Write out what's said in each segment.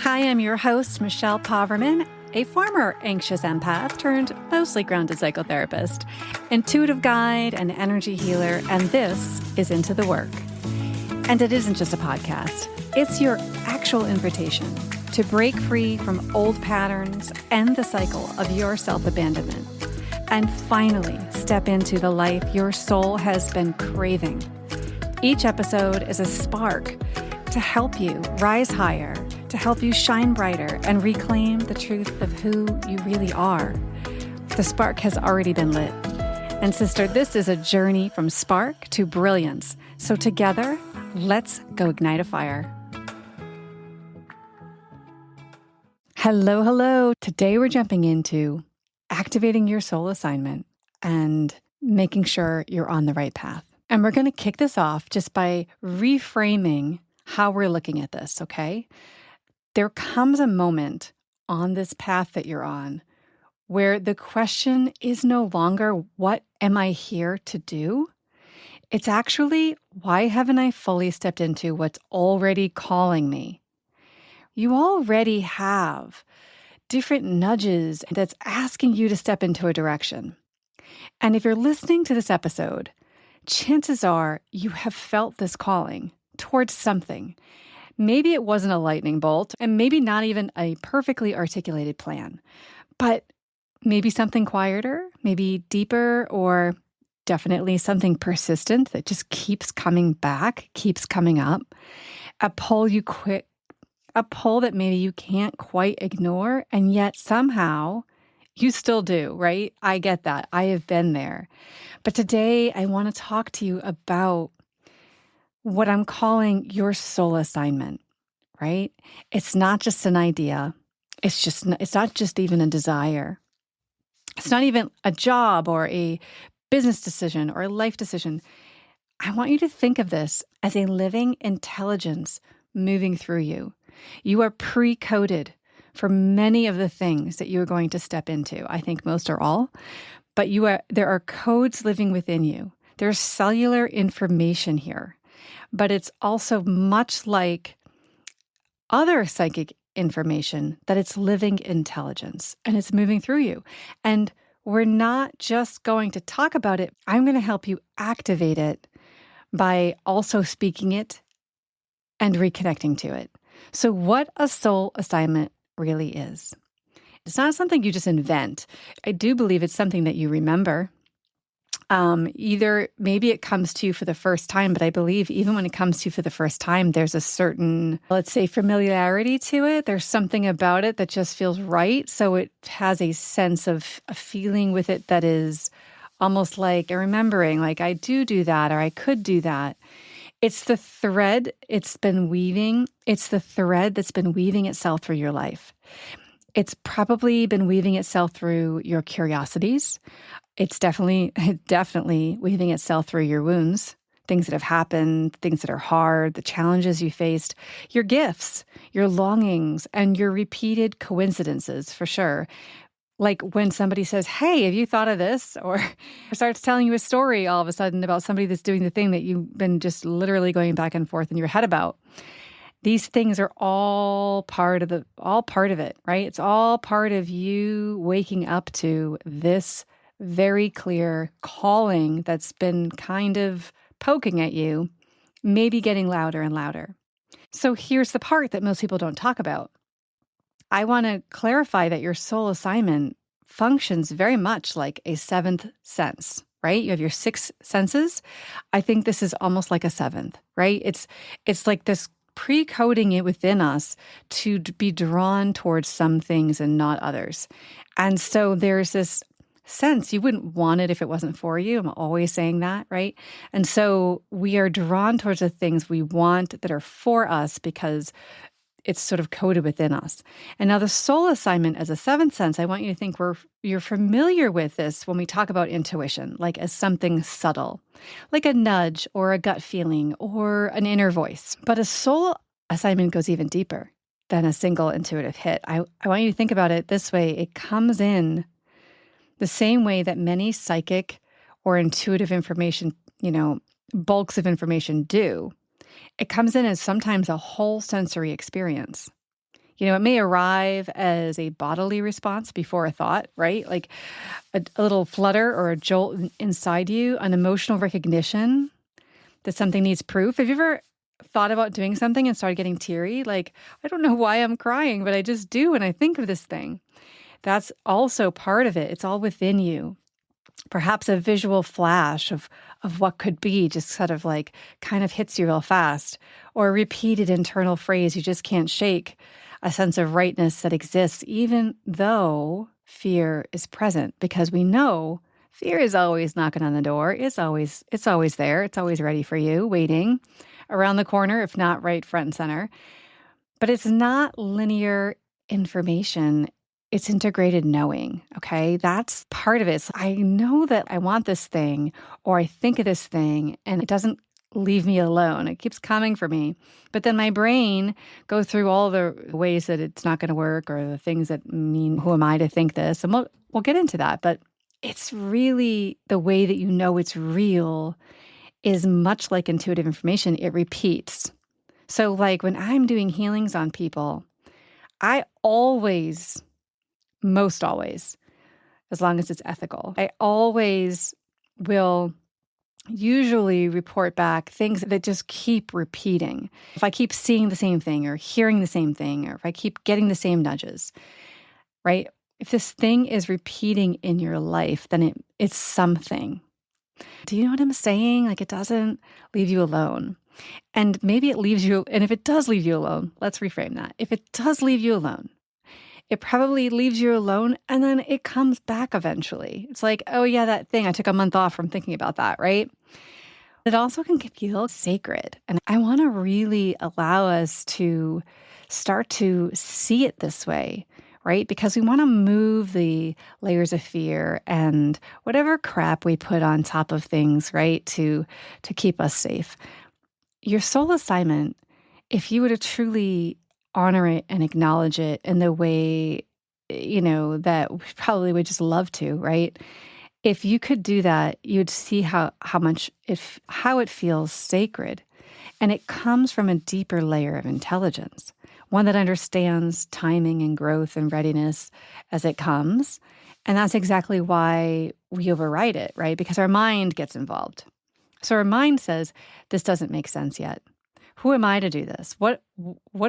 Hi, I'm your host, Michelle Poverman, a former anxious empath turned mostly grounded psychotherapist, intuitive guide, and energy healer, and this is Into the Work. And it isn't just a podcast. It's your actual invitation to break free from old patterns, end the cycle of your self-abandonment, and finally step into the life your soul has been craving. Each episode is a spark to help you rise higher, to help you shine brighter and reclaim the truth of who you really are. The spark has already been lit. And sister, this is a journey from spark to brilliance. So together, let's go ignite a fire. Hello, hello. Today we're jumping into activating your soul assignment and making sure you're on the right path. And we're going to kick this off just by reframing how we're looking at this, okay? There comes a moment on this path that you're on where the question is no longer, what am I here to do? It's actually, why haven't I fully stepped into what's already calling me? You already have different nudges that's asking you to step into a direction. And if you're listening to this episode, chances are you have felt this calling towards something. Maybe it wasn't a lightning bolt, and maybe not even a perfectly articulated plan, but maybe something quieter, maybe deeper, or definitely something persistent that just keeps coming back, keeps coming up. A pull that maybe you can't quite ignore, and yet somehow you still do, right? I get that. I have been there. But today I want to talk to you about what I'm calling your soul assignment, right? It's not just an idea. It's not just even a desire. It's not even a job or a business decision or a life decision. I want you to think of this as a living intelligence moving through you. You are pre-coded for many of the things that you are going to step into. I think most or all, but there are codes living within you. There's cellular information here. But it's also much like other psychic information that it's living intelligence and it's moving through you. And we're not just going to talk about it. I'm going to help you activate it by also speaking it and reconnecting to it. So what a soul assignment really is. It's not something you just invent. I do believe it's something that you remember. Either maybe it comes to you for the first time, but I believe even when it comes to you for the first time, there's a certain, let's say, familiarity to it. There's something about it that just feels right. So it has a sense of a feeling with it that is almost like a remembering, like I do that, or I could do that. It's the thread it's been weaving. It's the thread that's been weaving itself through your life. It's probably been weaving itself through your curiosities. It's definitely weaving itself through your wounds, things that have happened, things that are hard, the challenges you faced, your gifts, your longings, and your repeated coincidences, for sure. Like when somebody says, hey, have you thought of this? Or starts telling you a story all of a sudden about somebody that's doing the thing that you've been just literally going back and forth in your head about. These things are all part of it, right? It's all part of you waking up to this very clear calling that's been kind of poking at you, maybe getting louder and louder. So here's the part that most people don't talk about. I want to clarify that your soul assignment functions very much like a seventh sense, right? You have your six senses. I think this is almost like a seventh, right? It's like this pre-coding it within us to be drawn towards some things and not others. And so there's this sense you wouldn't want it if it wasn't for you. I'm always saying that, right? And so we are drawn towards the things we want that are for us because it's sort of coded within us. And now the soul assignment as a seventh sense, I want you to think you're familiar with this when we talk about intuition, like as something subtle, like a nudge or a gut feeling or an inner voice. But a soul assignment goes even deeper than a single intuitive hit. I want you to think about it this way. It comes in the same way that many psychic or intuitive information, bulks of information do. It comes in as sometimes a whole sensory experience. It may arrive as a bodily response before a thought, right? Like a little flutter or a jolt inside you, an emotional recognition that something needs proof. Have you ever thought about doing something and started getting teary? Like, I don't know why I'm crying, but I just do when I think of this thing. That's also part of it. It's all within you. Perhaps a visual flash of what could be just sort of like kind of hits you real fast, or a repeated internal phrase you just can't shake, a sense of rightness that exists even though fear is present, because we know fear is always knocking on the door. It's always there. It's always ready for you, waiting around the corner, if not right front and center. But it's not linear information. It's integrated knowing, okay? That's part of it. So I know that I want this thing, or I think of this thing, and it doesn't leave me alone. It keeps coming for me. But then my brain goes through all the ways that it's not going to work, or the things that mean, who am I to think this? And we'll get into that. But it's really the way that you know it's real is much like intuitive information. It repeats. So like when I'm doing healings on people, I always, most always, as long as it's ethical, I always will usually report back things that just keep repeating. If I keep seeing the same thing or hearing the same thing, or if I keep getting the same nudges, right? If this thing is repeating in your life, then it's something. Do you know what I'm saying? Like, it doesn't leave you alone. And maybe it leaves you, and if it does leave you alone, let's reframe that. If it does leave you alone, it probably leaves you alone, and then it comes back eventually. It's like, oh yeah, that thing, I took a month off from thinking about that, right? It also can feel sacred. And I want to really allow us to start to see it this way, right? Because we want to move the layers of fear and whatever crap we put on top of things, right? To keep us safe. Your soul assignment, if you were to truly honor it and acknowledge it in the way, that we probably would just love to, right? If you could do that, you'd see how it feels sacred. And it comes from a deeper layer of intelligence, one that understands timing and growth and readiness as it comes. And that's exactly why we override it, right? Because our mind gets involved. So our mind says, this doesn't make sense yet. Who am I to do this? What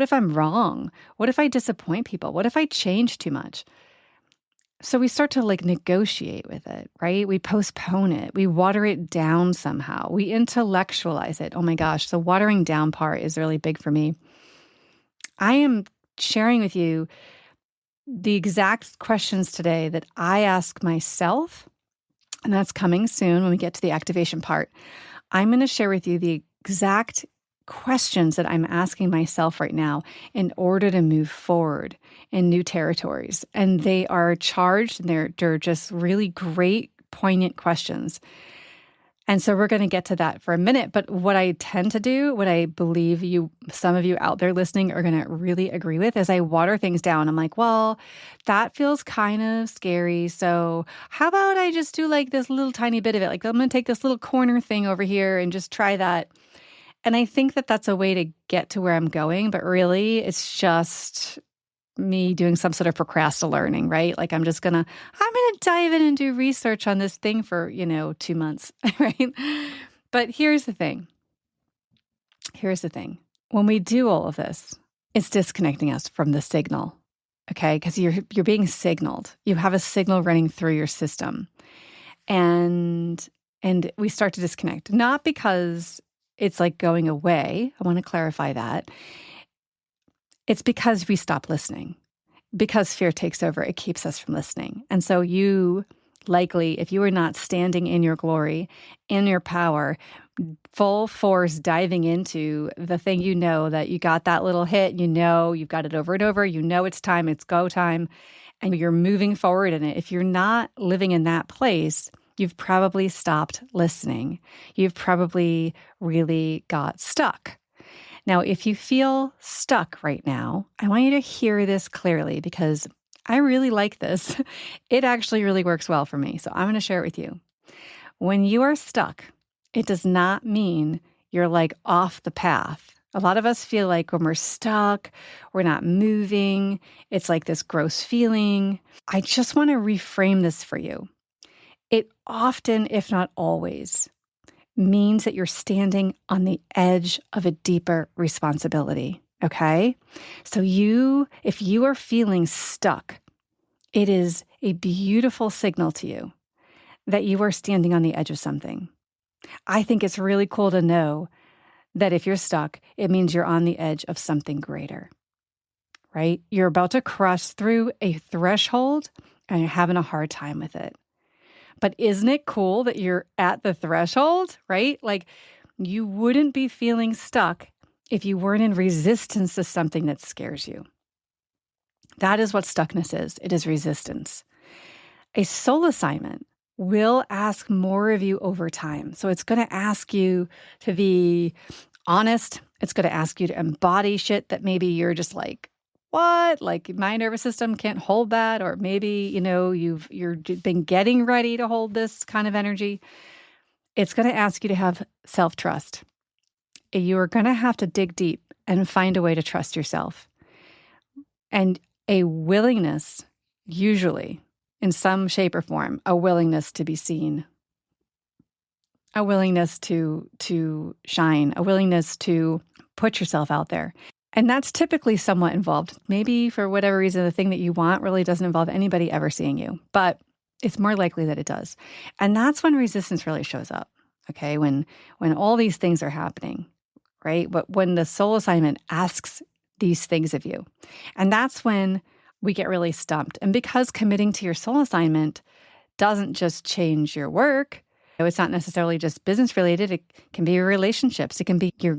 if I'm wrong? What if I disappoint people? What if I change too much? So we start to negotiate with it, right? We postpone it. We water it down somehow. We intellectualize it. Oh my gosh, the watering down part is really big for me. I am sharing with you the exact questions today that I ask myself, and that's coming soon when we get to the activation part. I'm going to share with you the exact questions that I'm asking myself right now in order to move forward in new territories. And they are charged, and they're just really great, poignant questions. And so we're going to get to that for a minute. But what I tend to do, what I believe some of you out there listening are going to really agree with, is I water things down. I'm like, well, that feels kind of scary. So how about I just do this little tiny bit of it? I'm going to take this little corner thing over here and just try that. And I think that that's a way to get to where I'm going. But really, it's just me doing some sort of procrastinating, right? I'm going to dive in and do research on this thing for, 2 months, right? But here's the thing. When we do all of this, it's disconnecting us from the signal, okay? Because you're being signaled. You have a signal running through your system. And we start to disconnect, not because it's going away. I want to clarify that. It's because we stop listening. Because fear takes over, it keeps us from listening. And so you likely, if you are not standing in your glory, in your power, full force diving into the thing, that you got that little hit, you've got it over and over, it's time, it's go time, and you're moving forward in it. If you're not living in that place, you've probably stopped listening. You've probably really got stuck. Now, if you feel stuck right now, I want you to hear this clearly, because I really like this. It actually really works well for me. So I'm going to share it with you. When you are stuck, it does not mean you're off the path. A lot of us feel like when we're stuck, we're not moving, it's like this gross feeling. I just want to reframe this for you. It often, if not always, means that you're standing on the edge of a deeper responsibility, okay? So if you are feeling stuck, it is a beautiful signal to you that you are standing on the edge of something. I think it's really cool to know that if you're stuck, it means you're on the edge of something greater, right? You're about to cross through a threshold and you're having a hard time with it. But isn't it cool that you're at the threshold, right? Like you wouldn't be feeling stuck if you weren't in resistance to something that scares you. That is what stuckness is. It is resistance. A soul assignment will ask more of you over time. So it's going to ask you to be honest. It's going to ask you to embody shit that maybe you're just like, what? Like my nervous system can't hold that. Or maybe, you're been getting ready to hold this kind of energy. It's going to ask you to have self-trust. You are going to have to dig deep and find a way to trust yourself. And a willingness, usually, in some shape or form, a willingness to be seen, a willingness to shine, a willingness to put yourself out there. And that's typically somewhat involved. Maybe for whatever reason, the thing that you want really doesn't involve anybody ever seeing you, but it's more likely that it does. And that's when resistance really shows up, okay? When all these things are happening, right? But when the soul assignment asks these things of you, and that's when we get really stumped. And because committing to your soul assignment doesn't just change your work, it's not necessarily just business related. It can be your relationships. It can be your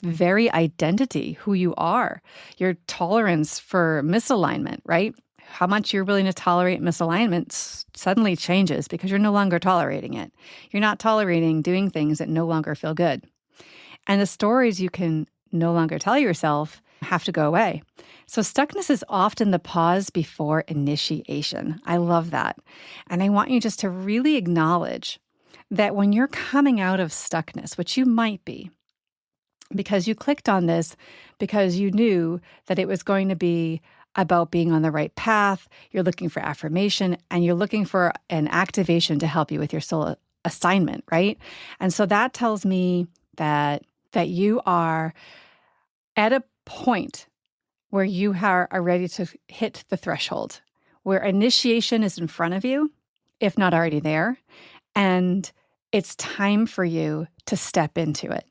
very identity, who you are, your tolerance for misalignment, right? How much you're willing to tolerate misalignment suddenly changes because you're no longer tolerating it. You're not tolerating doing things that no longer feel good. And the stories you can no longer tell yourself have to go away. So stuckness is often the pause before initiation. I love that. And I want you just to really acknowledge that when you're coming out of stuckness, which you might be, because you clicked on this because you knew that it was going to be about being on the right path, you're looking for affirmation, and you're looking for an activation to help you with your soul assignment, right? And so that tells me that you are at a point where you are ready to hit the threshold, where initiation is in front of you, if not already there, and it's time for you to step into it.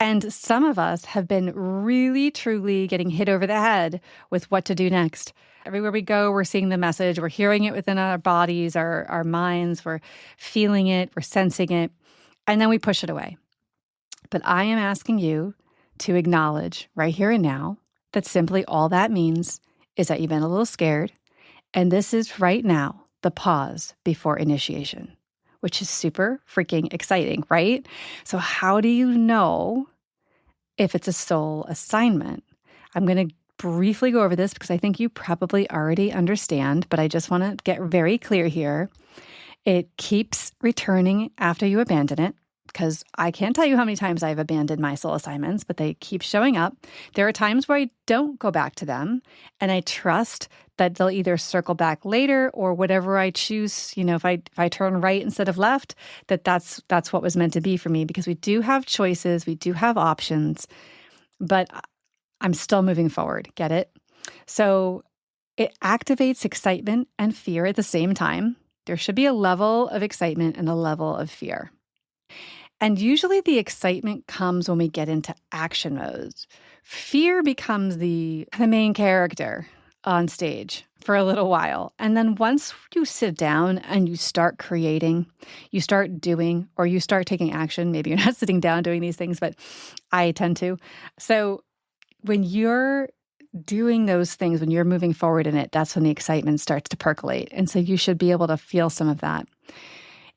And some of us have been really, truly getting hit over the head with what to do next. Everywhere we go, we're seeing the message, we're hearing it within our bodies, our minds, we're feeling it, we're sensing it, and then we push it away. But I am asking you to acknowledge right here and now that simply all that means is that you've been a little scared, and this is right now the pause before initiation, which is super freaking exciting, right? So how do you know if it's a soul assignment? I'm going to briefly go over this because I think you probably already understand, but I just want to get very clear here. It keeps returning after you abandon it, because I can't tell you how many times I've abandoned my soul assignments, but they keep showing up. There are times where I don't go back to them, and I trust that they'll either circle back later or whatever I choose, if I turn right instead of left, that's what was meant to be for me, because we do have choices, we do have options, but I'm still moving forward. Get it? So it activates excitement and fear at the same time. There should be a level of excitement and a level of fear. And usually the excitement comes when we get into action mode. Fear becomes the main character on stage for a little while. And then once you sit down and you start creating, you start doing, or you start taking action, maybe you're not sitting down doing these things, but I tend to. So when you're doing those things, when you're moving forward in it, that's when the excitement starts to percolate. And so you should be able to feel some of that.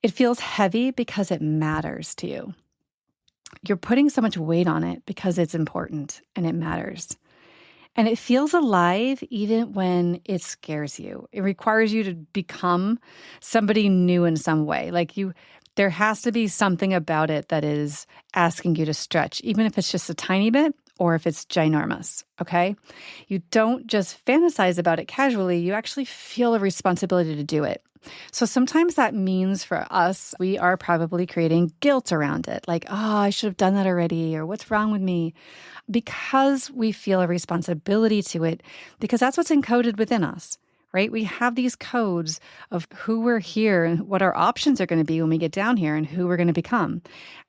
It feels heavy because it matters to you. You're putting so much weight on it because it's important and it matters. And it feels alive even when it scares you. It requires you to become somebody new in some way. There has to be something about it that is asking you to stretch, even if it's just a tiny bit, or if it's ginormous, okay? You don't just fantasize about it casually, you actually feel a responsibility to do it. So sometimes that means for us, we are probably creating guilt around it. Like, oh, I should have done that already, or what's wrong with me? Because we feel a responsibility to it, because that's what's encoded within us, right? We have these codes of who we're here and what our options are going to be when we get down here and who we're going to become.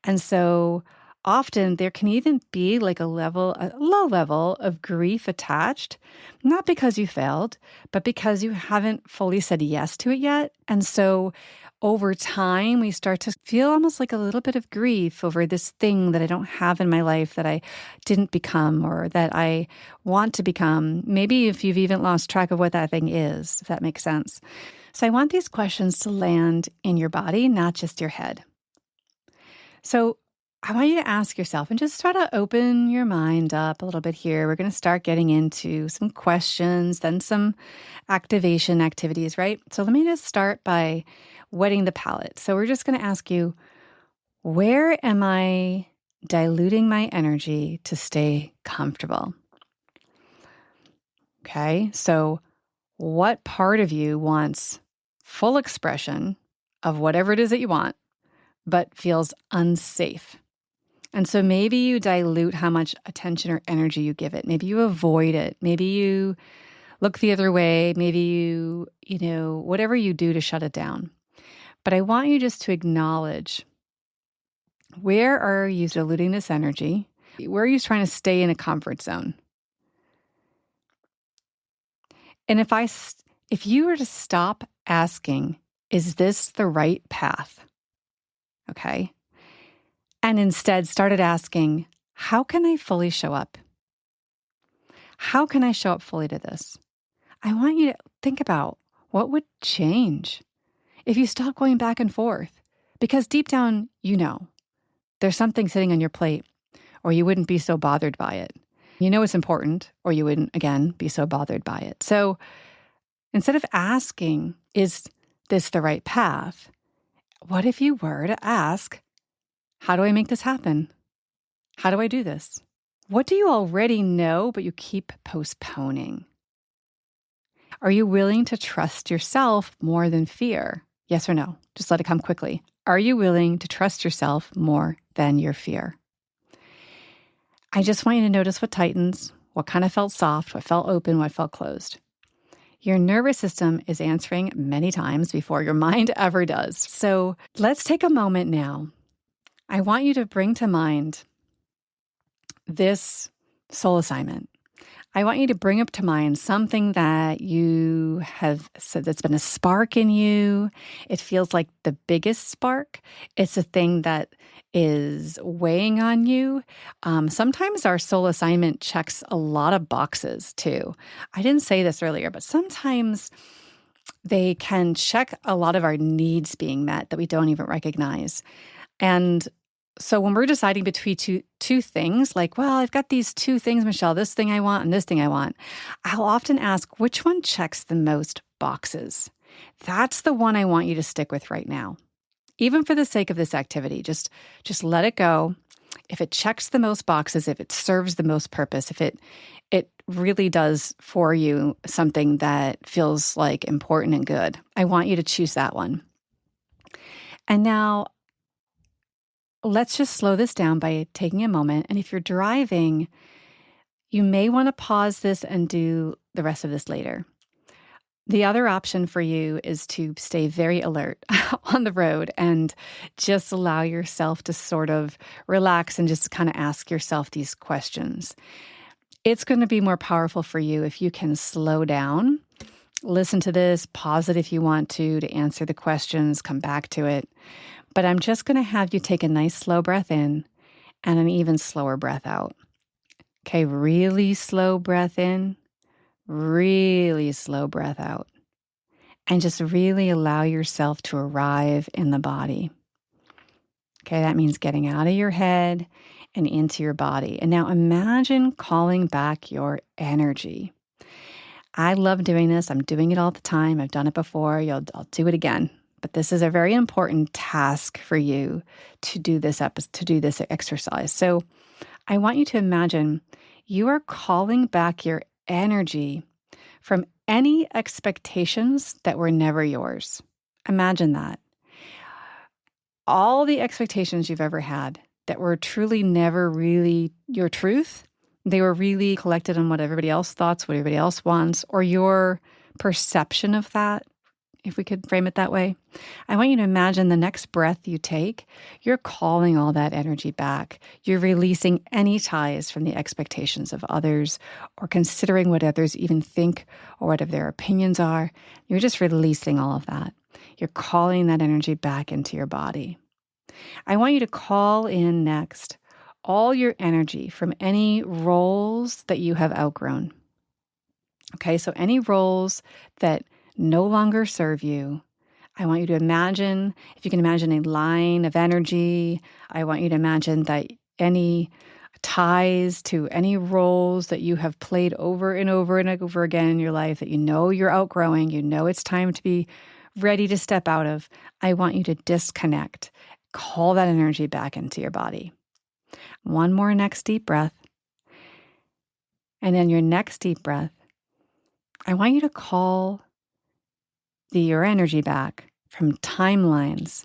And so often there can even be like a low level of grief attached, not because you failed, but because you haven't fully said yes to it yet. And so over time, we start to feel almost like a little bit of grief over this thing that I don't have in my life that I didn't become or that I want to become. Maybe if you've even lost track of what that thing is, if that makes sense. So I want these questions to land in your body, not just your head. So I want you to ask yourself and just try to open your mind up a little bit here. We're going to start getting into some questions, then some activation activities, right? So let me just start by wetting the palate. So we're just going to ask you, where am I diluting my energy to stay comfortable? Okay, so what part of you wants full expression of whatever it is that you want, but feels unsafe? And so maybe you dilute how much attention or energy you give it. Maybe you avoid it. Maybe you look the other way. Maybe you whatever you do to shut it down. But I want you just to acknowledge, where are you diluting this energy? Where are you trying to stay in a comfort zone? And if you were to stop asking, is this the right path? Okay. And instead started asking, how can I fully show up? How can I show up fully to this? I want you to think about what would change if you stop going back and forth. Because deep down, there's something sitting on your plate, or you wouldn't be so bothered by it. You know it's important, or you wouldn't, again, be so bothered by it. So instead of asking, is this the right path? What if you were to ask, how do I make this happen? How do I do this? What do you already know, but you keep postponing? Are you willing to trust yourself more than fear? Yes or no? Just let it come quickly. Are you willing to trust yourself more than your fear? I just want you to notice what tightens, what kind of felt soft, what felt open, what felt closed. Your nervous system is answering many times before your mind ever does. So let's take a moment now. I want you to bring to mind this soul assignment. I want you to bring up to mind something that you have said that's been a spark in you. It feels like the biggest spark. It's a thing that is weighing on you. Sometimes our soul assignment checks a lot of boxes too. I didn't say this earlier, but sometimes they can check a lot of our needs being met that we don't even recognize. And so when we're deciding between two things, like, well, I've got these two things, Michelle, this thing I want and this thing I want, I'll often ask, which one checks the most boxes? That's the one I want you to stick with right now. Even for the sake of this activity, just let it go. If it checks the most boxes, if it serves the most purpose, if it really does for you something that feels like important and good, I want you to choose that one. And now, let's just slow this down by taking a moment. And if you're driving, you may want to pause this and do the rest of this later. The other option for you is to stay very alert on the road and just allow yourself to sort of relax and just kind of ask yourself these questions. It's going to be more powerful for you if you can slow down, listen to this, pause it if you want to answer the questions, come back to it. But I'm just going to have you take a nice slow breath in and an even slower breath out. Okay, really slow breath in, really slow breath out. And just really allow yourself to arrive in the body. Okay, that means getting out of your head and into your body. And now imagine calling back your energy. I love doing this. I'm doing it all the time. I've done it before. I'll do it again. But this is a very important task for you to do this exercise. So I want you to imagine you are calling back your energy from any expectations that were never yours. Imagine that. All the expectations you've ever had that were truly never really your truth, they were really collected on what everybody else thought, what everybody else wants, or your perception of that, if we could frame it that way. I want you to imagine the next breath you take, you're calling all that energy back. You're releasing any ties from the expectations of others or considering what others even think or what their opinions are. You're just releasing all of that. You're calling that energy back into your body. I want you to call in next all your energy from any roles that you have outgrown. Okay, so any roles that no longer serve you, I want you to imagine, if you can imagine a line of energy, I want you to imagine that any ties to any roles that you have played over and over and over again in your life that you know you're outgrowing, you know it's time to be ready to step out of, I want you to disconnect. Call that energy back into your body. One more next deep breath. And then your next deep breath, I want you to call your energy back from timelines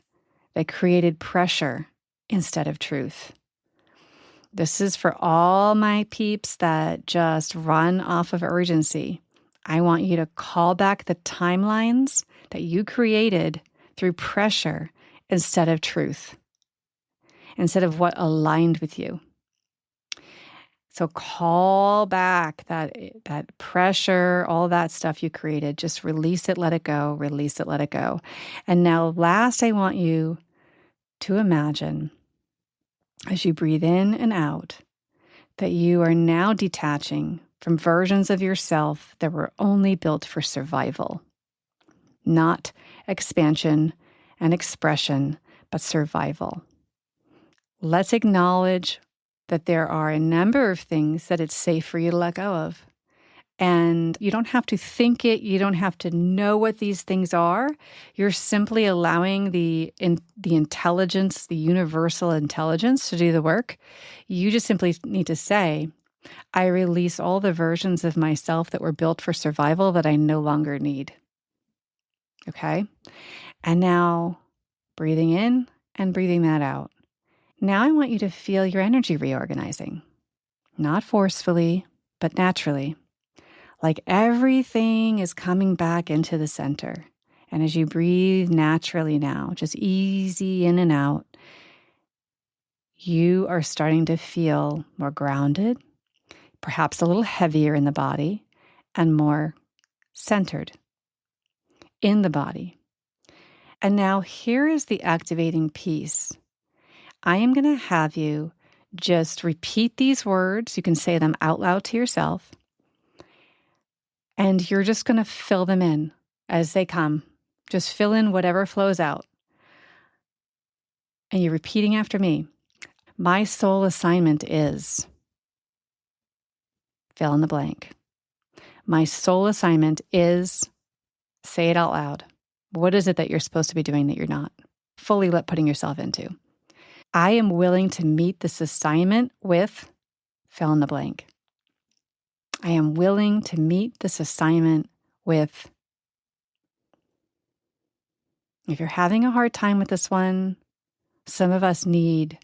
that created pressure instead of truth. This is for all my peeps that just run off of urgency. I want you to call back the timelines that you created through pressure instead of truth, instead of what aligned with you. So call back that pressure, all that stuff you created. Just release it, let it go, release it, let it go. And now last, I want you to imagine as you breathe in and out that you are now detaching from versions of yourself that were only built for survival, not expansion and expression, but survival. Let's acknowledge that there are a number of things that it's safe for you to let go of. And you don't have to think it. You don't have to know what these things are. You're simply allowing the intelligence, the universal intelligence to do the work. You just simply need to say, I release all the versions of myself that were built for survival that I no longer need. Okay? And now breathing in and breathing that out. Now I want you to feel your energy reorganizing, not forcefully, but naturally. Like everything is coming back into the center. And as you breathe naturally now, just easy in and out, you are starting to feel more grounded, perhaps a little heavier in the body, and more centered in the body. And now here is the activating piece. I am going to have you just repeat these words. You can say them out loud to yourself. And you're just going to fill them in as they come. Just fill in whatever flows out. And you're repeating after me. My soul assignment is, fill in the blank. My soul assignment is, say it out loud. What is it that you're supposed to be doing that you're not fully putting yourself into? I am willing to meet this assignment with, fill in the blank. I am willing to meet this assignment with. If you're having a hard time with this one, some of us need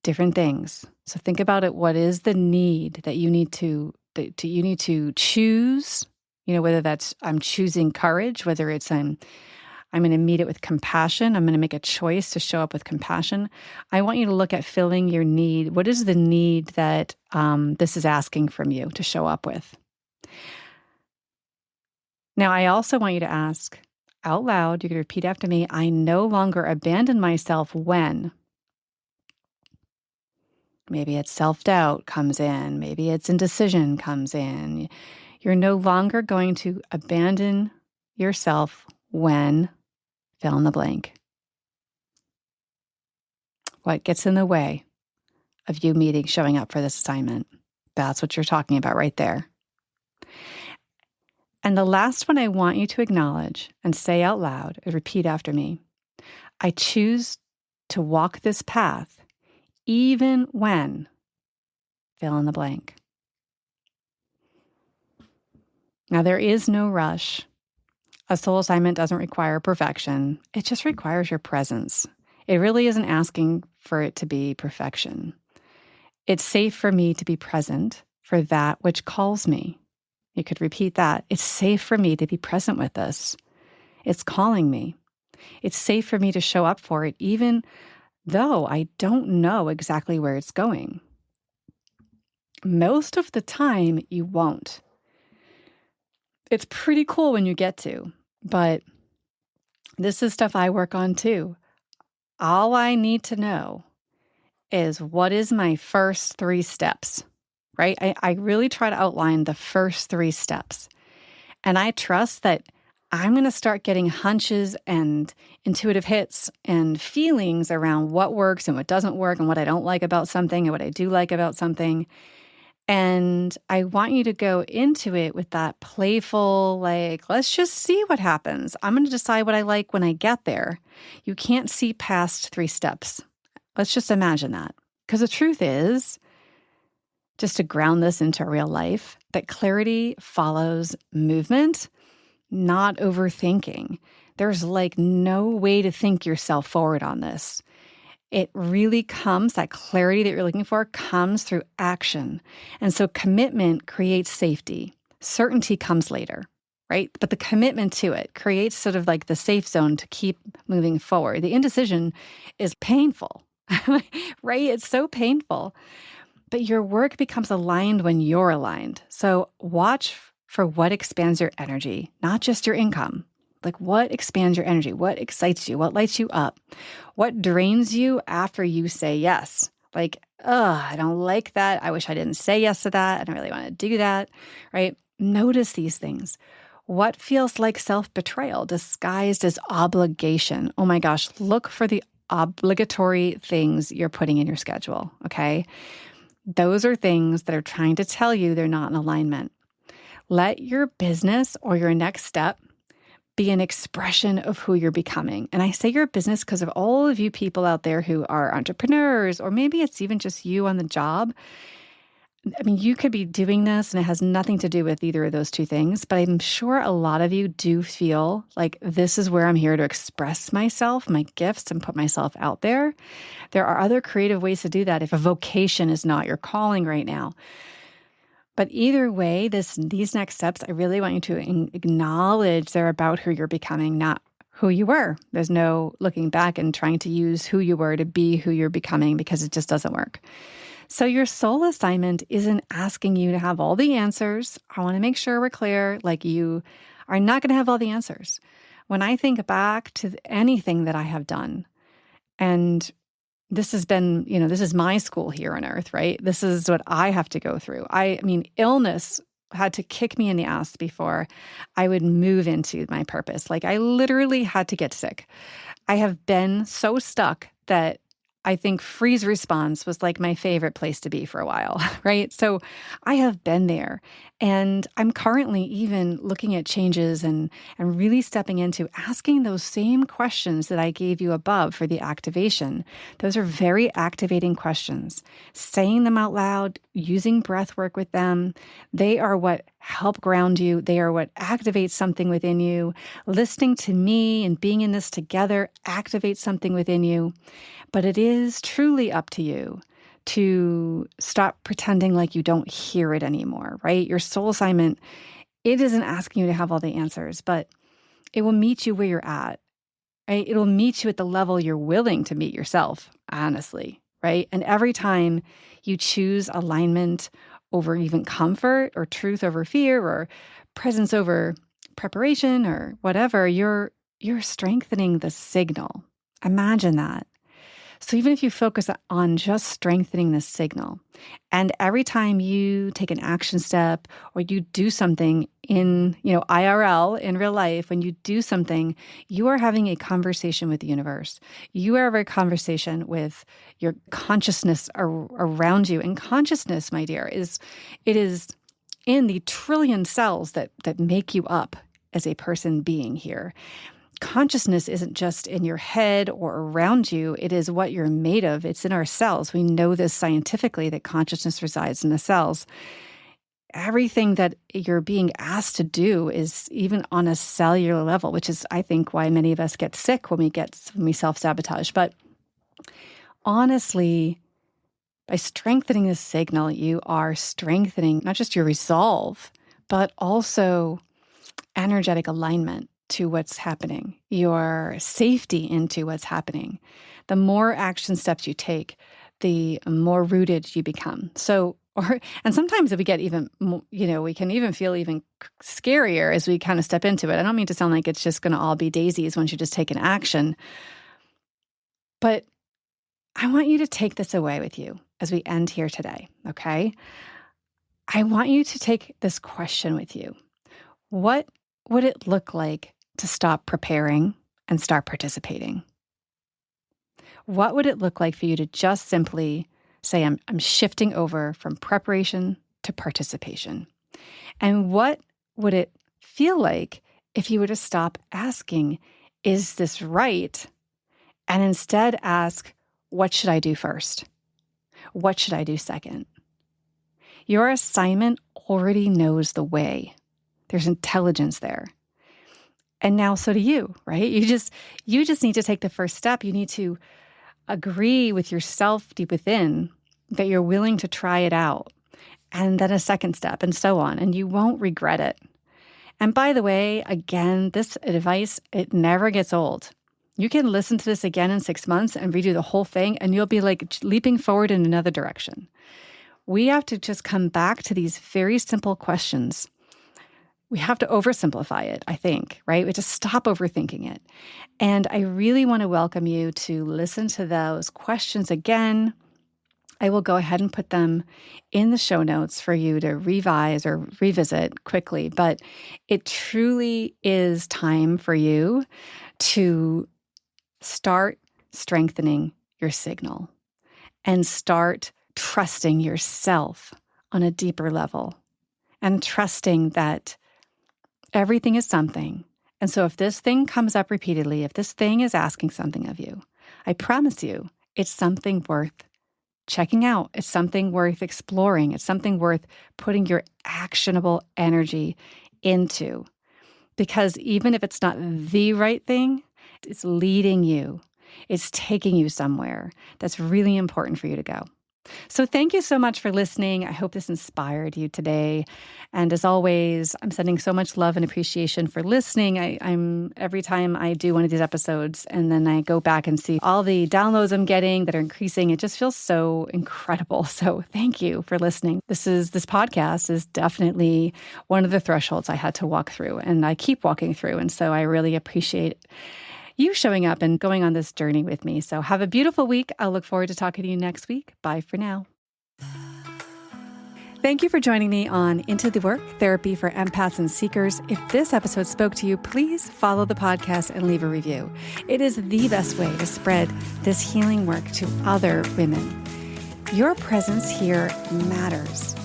different things. So think about it. What is the need that you need to choose? You know, whether that's I'm choosing courage, whether it's I'm going to meet it with compassion. I'm going to make a choice to show up with compassion. I want you to look at filling your need. What is the need that this is asking from you to show up with? Now, I also want you to ask out loud, you can repeat after me, I no longer abandon myself when. Maybe it's self-doubt comes in. Maybe it's indecision comes in. You're no longer going to abandon yourself when, fill in the blank. What gets in the way of you showing up for this assignment? That's what you're talking about right there. And the last one I want you to acknowledge and say out loud and repeat after me. I choose to walk this path even when fill in the blank. Now, there is no rush. A soul assignment doesn't require perfection. It just requires your presence. It really isn't asking for it to be perfection. It's safe for me to be present for that which calls me. You could repeat that. It's safe for me to be present with this. It's calling me. It's safe for me to show up for it, even though I don't know exactly where it's going. Most of the time, you won't. It's pretty cool when you get to, but this is stuff I work on too. All I need to know is what is my first 3 steps, right? I really try to outline the first 3 steps. And I trust that I'm going to start getting hunches and intuitive hits and feelings around what works and what doesn't work and what I don't like about something and what I do like about something. And I want you to go into it with that playful, like, let's just see what happens. I'm going to decide what I like when I get there. You can't see past 3 steps. Let's just imagine that. Because the truth is, just to ground this into real life, that clarity follows movement, not overthinking. There's like no way to think yourself forward on this. It really comes, that clarity that you're looking for comes through action. And so commitment creates safety. Certainty comes later, right? But the commitment to it creates sort of like the safe zone to keep moving forward. The indecision is painful, right? It's so painful. But your work becomes aligned when you're aligned. So watch for what expands your energy, not just your income. Like what expands your energy? What excites you? What lights you up? What drains you after you say yes? Like, I don't like that. I wish I didn't say yes to that. I don't really want to do that, right? Notice these things. What feels like self-betrayal disguised as obligation? Oh my gosh, look for the obligatory things you're putting in your schedule, okay? Those are things that are trying to tell you they're not in alignment. Let your business or your next step be an expression of who you're becoming. And I say your business because of all of you people out there who are entrepreneurs, or maybe it's even just you on the job. I mean, you could be doing this and it has nothing to do with either of those 2 things, but I'm sure a lot of you do feel like this is where I'm here to express myself, my gifts, and put myself out there. There are other creative ways to do that if a vocation is not your calling right now. But either way, these next steps, I really want you to acknowledge they're about who you're becoming, not who you were. There's no looking back and trying to use who you were to be who you're becoming, because it just doesn't work. So your soul assignment isn't asking you to have all the answers. I want to make sure we're clear, like you are not going to have all the answers. When I think back to anything that I have done, and this has been, this is my school here on earth, right? This is what I have to go through. I mean, illness had to kick me in the ass before I would move into my purpose. Like I literally had to get sick. I have been so stuck that I think freeze response was like my favorite place to be for a while, right? So I have been there, and I'm currently even looking at changes and really stepping into asking those same questions that I gave you above for the activation. Those are very activating questions. Saying them out loud, using breath work with them, they are what help ground you. They are what activates something within you. Listening to me and being in this together activates something within you. But it is truly up to you to stop pretending like you don't hear it anymore, right? Your soul assignment, it isn't asking you to have all the answers, but it will meet you where you're at, right? It'll meet you at the level you're willing to meet yourself, honestly, right? And every time you choose alignment over even comfort, or truth over fear, or presence over preparation, or whatever, you're strengthening the signal. Imagine that. So even if you focus on just strengthening the signal, and every time you take an action step or you do something in, IRL, in real life, when you do something, you are having a conversation with the universe. You are having a conversation with your consciousness around you. And consciousness, my dear, is in the trillion cells that make you up as a person being here. consciousness isn't just in your head or around you. It is what you're made of. It's in our cells. We know this scientifically, that consciousness resides in the cells. Everything that you're being asked to do is even on a cellular level, which is, I think, why many of us get sick when we self-sabotage. But honestly, by strengthening the signal, you are strengthening not just your resolve, but also energetic alignment to what's happening, your safety into what's happening. The more action steps you take, the more rooted you become. And sometimes we get even, we can even feel even scarier as we kind of step into it. I don't mean to sound like it's just going to all be daisies once you just take an action, but I want you to take this away with you as we end here today, okay? I want you to take this question with you. What would it look like to stop preparing and start participating? What would it look like for you to just simply say, I'm shifting over from preparation to participation? And what would it feel like if you were to stop asking, is this right? And instead ask, what should I do first? What should I do second? Your assignment already knows the way. There's intelligence there. And now so do you, right? You just need to take the first step. You need to agree with yourself deep within that you're willing to try it out, and then a second step, and so on, and you won't regret it. And by the way, again, this advice, it never gets old. You can listen to this again in 6 months and redo the whole thing, and you'll be like leaping forward in another direction. We have to just come back to these very simple questions. We have to oversimplify it, I think, right? We just stop overthinking it. And I really want to welcome you to listen to those questions again. I will go ahead and put them in the show notes for you to revise or revisit quickly. But it truly is time for you to start strengthening your signal and start trusting yourself on a deeper level and trusting that everything is something. And so if this thing comes up repeatedly, if this thing is asking something of you, I promise you, it's something worth checking out. It's something worth exploring. It's something worth putting your actionable energy into. Because even if it's not the right thing, it's leading you. It's taking you somewhere that's really important for you to go. So thank you so much for listening. I hope this inspired you today. And as always, I'm sending so much love and appreciation for listening. I'm every time I do one of these episodes and then I go back and see all the downloads I'm getting that are increasing, it just feels so incredible. So thank you for listening. This podcast is definitely one of the thresholds I had to walk through, and I keep walking through. And so I really appreciate you showing up and going on this journey with me. So have a beautiful week. I'll look forward to talking to you next week. Bye for now. Thank you for joining me on Into the Work, Therapy for Empaths and Seekers. If this episode spoke to you, please follow the podcast and leave a review. It is the best way to spread this healing work to other women. Your presence here matters.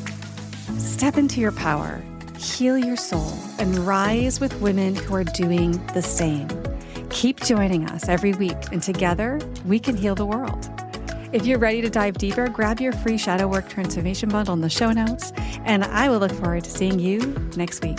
Step into your power, heal your soul, and rise with women who are doing the same. Keep joining us every week, and together we can heal the world. If you're ready to dive deeper, grab your free Shadow Work Transformation Bundle in the show notes, and I will look forward to seeing you next week.